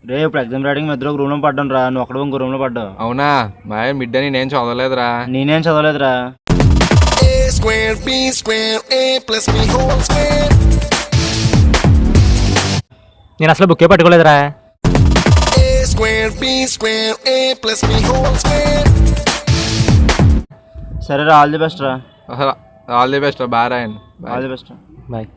రే ఇప్పుడు exam writing మధ్యలో ఒక రూమ్ లో పడ్డాను రా, నువ్వు అక్కడ ఇంకో రూమ్ లో పడ్డావు. అవునా? మా మిడ్ అని నేను చదవలేదురా. నేనేం చదవలేదురా. నేను అసలు బుక్కే పట్టుకోలేదురా. సరేరా, ఆల్ ది బెస్ట్ రా. ఆల్ ది బెస్ట్ రా, బాగా రాయండి. All the best. బాయ్.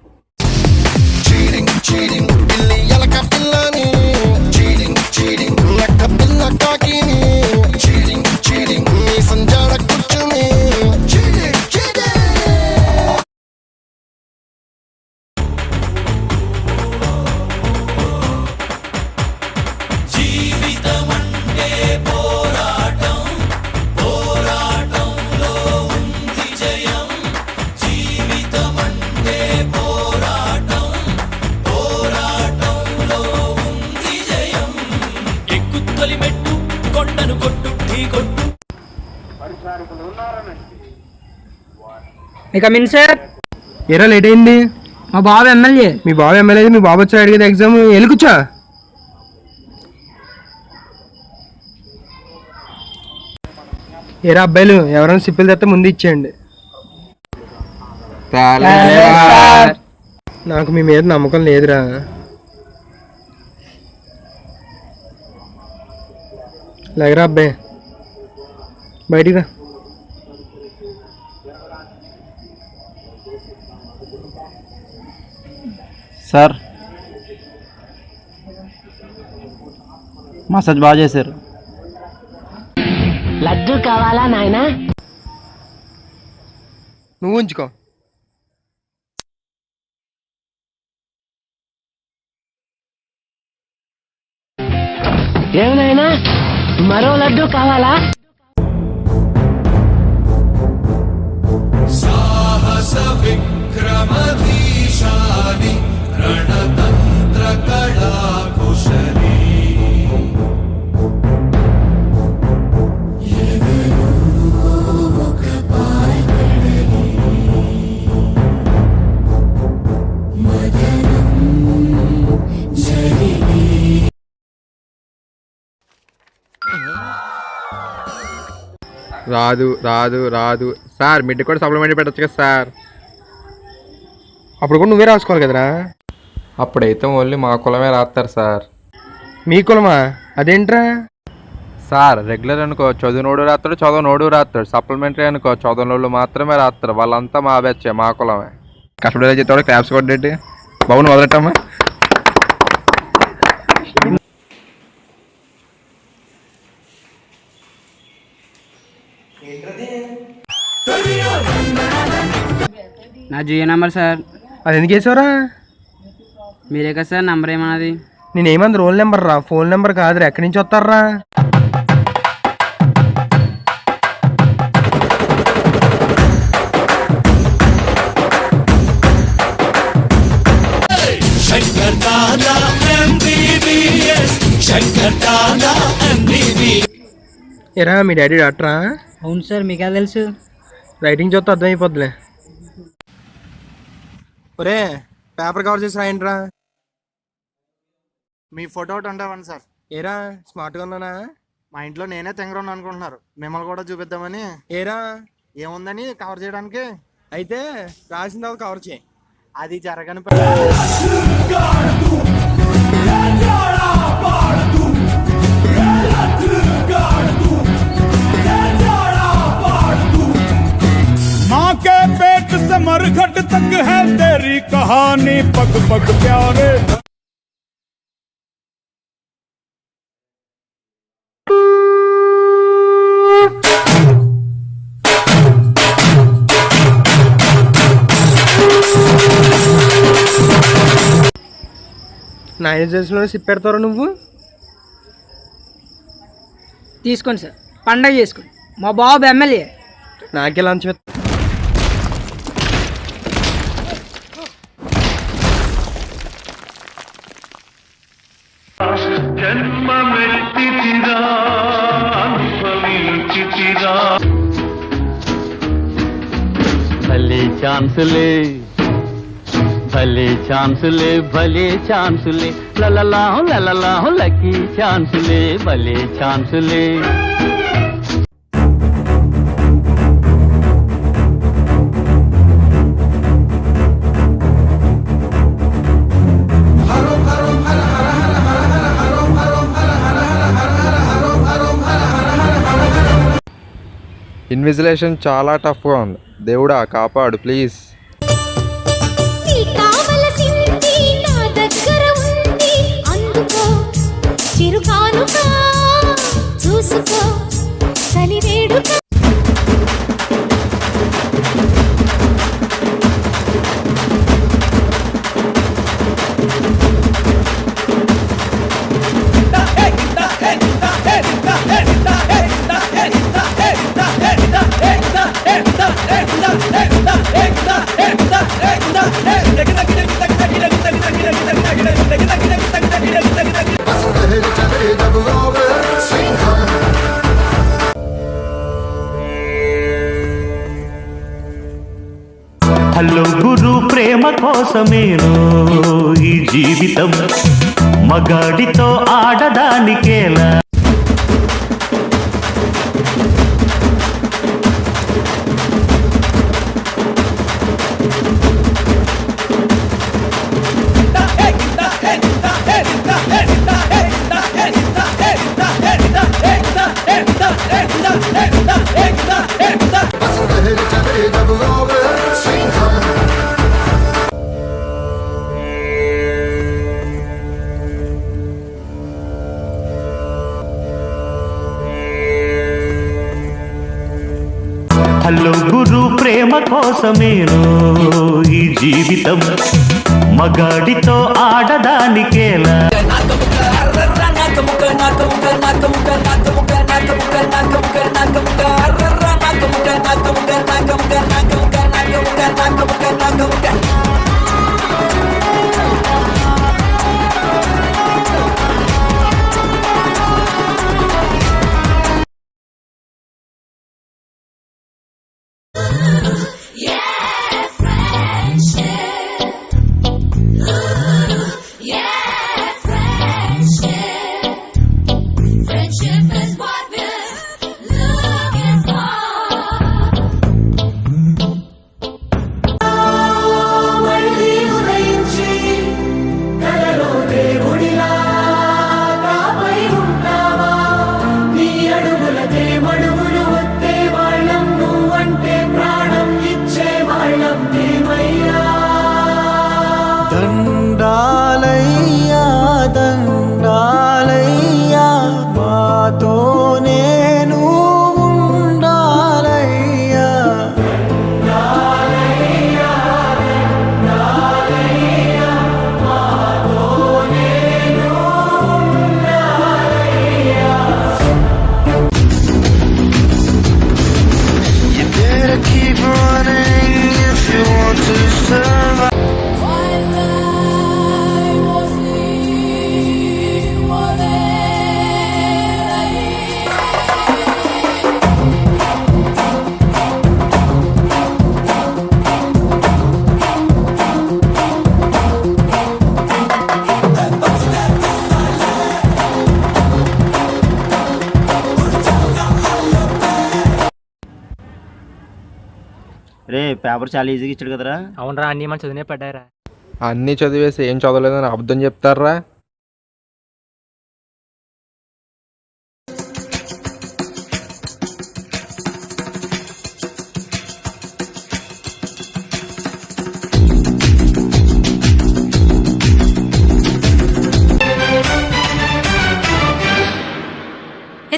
ఏరా లేట్ అయింది. మా బాబు ఎమ్మెల్యే. మీ బాబు ఎమ్మెల్యే? మీ బాబు వచ్చాడు కదా ఎగ్జామ్, వెళ్ళి కూర్చో. ఏరా అబ్బాయిలు, ఎవరైనా సిప్పులు తెస్తే ముందు ఇచ్చేయండి. నాకు మీ మీద నమ్మకం లేదురా. లేకరా అబ్బాయి, బయటికి రా. సార్, మసాజ్ బాగా చేశారు. లడ్డు కావాలా నాయనా? నువ్వు ఉంచుకో. ఏమైనా మరో లడ్డు కావాలా? సాహస విక్రమధీశాని రణతంత్ర కళా కుశలీ రాదు రాదు రాదు సార్. మిడ్ కూడా సప్లిమెంట్ పెట్టచ్చు కదా సార్. అప్పుడు కూడా నువ్వే రాసుకోవాలి కదరా. అప్పుడైతే ఓన్లీ మా కులమే రాస్తారు సార్. మీ కులమా? అదేంట్రా? సార్ రెగ్యులర్ అనుకో చదువునోడు రాస్తాడు, చదవనోడు రాస్తాడు. సప్లిమెంటరీ అనుకో చదవనోళ్ళు మాత్రమే రాస్తారు. వాళ్ళంతా మా బ్యాచే, మా కులమే. కష్టపడే చెప్తాడు. క్లాప్స్ కొట్టేటి బాబుని వదలటమ్మా. నా జియో నంబర్ సార్. అది ఎందుకు వేసావురా? మీరే కదా సార్ నంబర్ ఏమన్నది? నేనేమంది రోల్ నెంబర్ రా, ఫోన్ నెంబర్ కాదురా. ఎక్కడి నుంచి వస్తారా? ఏరా మీ డాడీ డాక్టరా? అవును సార్, మీకే తెలుసు? రైటింగ్ చూస్తే అర్థమైపోద్దిలే. ఒరే పేపర్ కవర్ చేసి రాయండిరా. మీ ఫోటో ఒకటి ఉంటామండి సార్. ఏరా స్మార్ట్గా ఉన్నానా? మా ఇంట్లో నేనే తెంగరని అనుకుంటున్నారు, మిమ్మల్ని కూడా చూపిద్దామని. ఏరా ఏముందని కవర్ చేయడానికి? అయితే రాసిన తర్వాత కవర్ చేయి. అది జరగని माँ के पेट से मरघट तक है तेरी कहानी, पग पग प्यारे। నా ఏజెన్సీలో సిప్ పెడతారా నువ్వు? తీసుకోండి సార్, పండగ చేసుకోండి. మా బాబు ఎమ్మెల్యే. నాకే లంచ్ మళ్ళీ ఛాన్సులే భలే ఛాన్సులే లలలాహు లక్కీ ఛాన్సులే భలే ఛాన్సులే. ఇన్విజిలేషన్ చాలా టఫ్గా ఉంది. దేవుడా కాపాడు ప్లీజ్. చూసుకో చలివేడుక హలో గురు ప్రేమ కోసమేనో ఈ జీవితం మగాడితో ఆడదానికేలా. హలో గురు ప్రేమ కోసమేనో ఈ జీవితం మగాడితో ఆడదానికేలా. దండాలయ్యా దండాలయ్యా మాతో నేను ఉండాలయ్యా. దండాలయ్యా దండాలయ్యా మాతో నేను ఉండాలయ్యా. You better keep running if you want to survive. Ray paper చాలా ఈజీగా ఇచ్చాడు కదరా. అవునరా, అన్నీ మన చదివే పడ్డారా. అన్నీ చదివేసి ఏం చదవలేదని అబద్ధం చెప్తారా?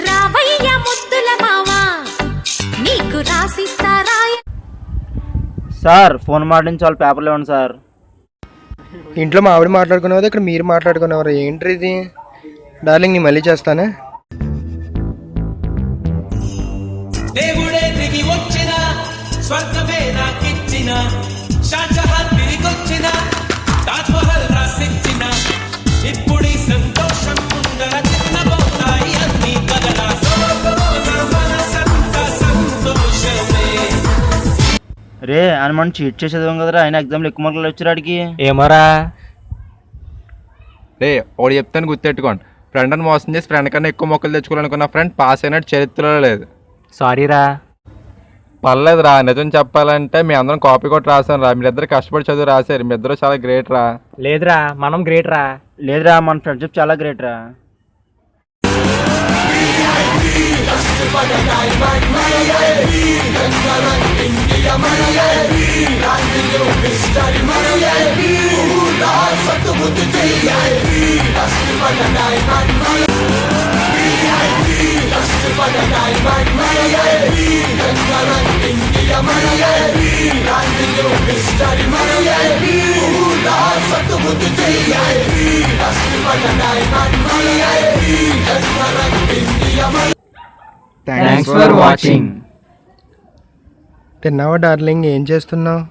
రావయ్య ముద్దుల మావా నీకు రాసిస్తారా. సార్ ఫోన్ మాట్లాడించి వాళ్ళు పేపర్లు ఇవ్వండి సార్. ఇంట్లో మా ఆవిడ మాట్లాడుకునేవారు, ఇక్కడ మీరు మాట్లాడుకునేవారు. ఏంటి ఇది డార్లింగ్? నేను మళ్ళీ చేస్తానే. దేవుడే దిగి వచ్చిన స్వర్గమే నాకిచ్చిన షాజహాన్ తిరిగొచ్చిన తాజ్మహల్ రాసిచ్చిన ఇప్పుడు సంతోషం ముందర చిన్నబోతాయి అన్ని కదలా సంతోషమే. రే అని మనం చీట్ చేసేదాం కదరా, ఆయన ఎగ్జామ్లో ఎక్కువ మార్కులు వచ్చారు ఆడికి. ఏమోరా. రే ఒకటి చెప్తాను గుర్తెట్టుకోండి, ఫ్రెండ్ అని మోసం చేసి ఫ్రెండ్ కన్నా ఎక్కువ మొక్కలు తెచ్చుకోవాలనుకున్న ఫ్రెండ్ పాస్ అయినట్టు చరిత్రలో లేదు. సారీరా. పర్లేదురా, నిజం చెప్పాలంటే మీ అందరం కాపీ కొట్టి రాశాను రా. మీరిద్దరు కష్టపడి చదువు రాశారు, మీ ఇద్దరు చాలా గ్రేట్ రా. లేదురా, మనం గ్రేట్ రా. లేదురా, మన ఫ్రెండ్షిప్ చాలా గ్రేట్ రా. Thanks for watching. తిన్నావా డార్లింగ్? ఏం చేస్తున్నావు?